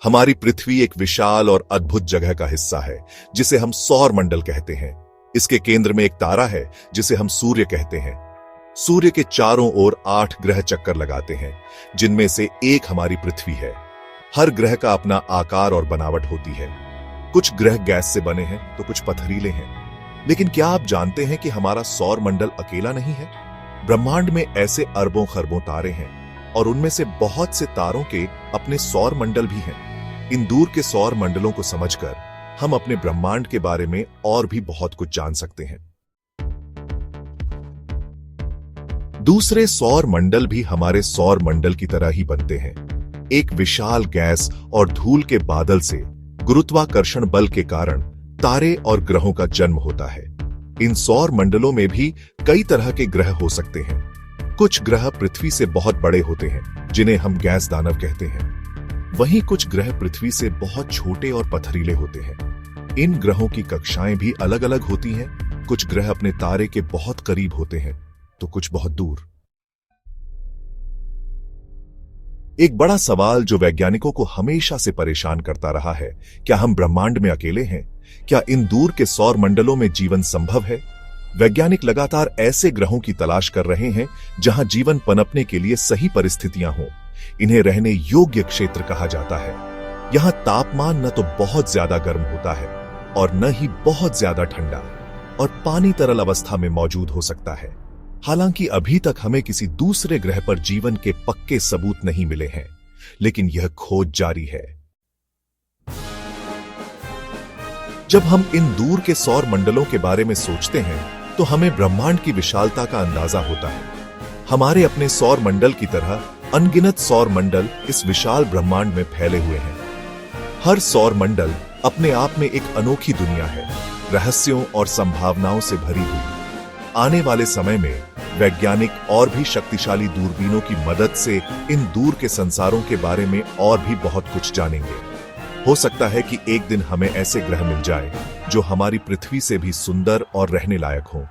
हमारी पृथ्वी एक विशाल और अद्भुत जगह का हिस्सा है जिसे हम सौर मंडल कहते हैं। इसके केंद्र में एक तारा है जिसे हम सूर्य कहते हैं। सूर्य के चारों ओर 8 ग्रह चक्कर लगाते हैं, जिनमें से एक हमारी पृथ्वी है। हर ग्रह का अपना आकार और बनावट होती है। कुछ ग्रह गैस से बने हैं तो कुछ पथरीले हैं। लेकिन क्या आप जानते हैं कि हमारा सौर मंडल अकेला नहीं है? ब्रह्मांड में ऐसे अरबों खरबों तारे हैं और उनमें से बहुत से तारों के अपने सौर मंडल भी हैं। इन दूर के सौर मंडलों को समझकर हम अपने ब्रह्मांड के बारे में और भी बहुत कुछ जान सकते हैं। दूसरे सौर मंडल भी हमारे सौर मंडल की तरह ही बनते हैं। एक विशाल गैस और धूल के बादल से गुरुत्वाकर्षण बल के कारण तारे और ग्रहों का जन्म होता है। इन सौर मंडलों में भी कई तरह के ग्रह हो सकते हैं। कुछ ग्रह पृथ्वी से बहुत बड़े होते हैं, जिन्हें हम गैस दानव कहते हैं। वहीं कुछ ग्रह पृथ्वी से बहुत छोटे और पथरीले होते हैं। इन ग्रहों की कक्षाएं भी अलग अलग होती हैं। कुछ ग्रह अपने तारे के बहुत करीब होते हैं तो कुछ बहुत दूर। एक बड़ा सवाल जो वैज्ञानिकों को हमेशा से परेशान करता रहा है, क्या हम ब्रह्मांड में अकेले हैं? क्या इन दूर के सौर मंडलों में जीवन संभव है? वैज्ञानिक लगातार ऐसे ग्रहों की तलाश कर रहे हैं जहां जीवन पनपने के लिए सही परिस्थितियां हों। इन्हें रहने योग्य क्षेत्र कहा जाता है। यहां तापमान न तो बहुत ज्यादा गर्म होता है और न ही बहुत ज्यादा ठंडा, और पानी तरल अवस्था में मौजूद हो सकता है। हालांकि अभी तक हमें किसी दूसरे ग्रह पर जीवन के पक्के सबूत नहीं मिले हैं, लेकिन यह खोज जारी है। जब हम इन दूर के सौर मंडलों के बारे में सोचते हैं तो हमें ब्रह्मांड की विशालता का अंदाजा होता है। हमारे अपने सौर मंडल की तरह अनगिनत सौर मंडल इस विशाल ब्रह्मांड में फैले हुए हैं। हर सौर मंडल अपने आप में एक अनोखी दुनिया है, रहस्यों और संभावनाओं से भरी हुई। आने वाले समय में वैज्ञानिक और भी शक्तिशाली दूरबीनों की मदद से इन दूर के संसारों के बारे में और भी बहुत कुछ जानेंगे। हो सकता है कि एक दिन हमें ऐसे ग्रह मिल जाए जो हमारी पृथ्वी से भी सुंदर और रहने लायक हों।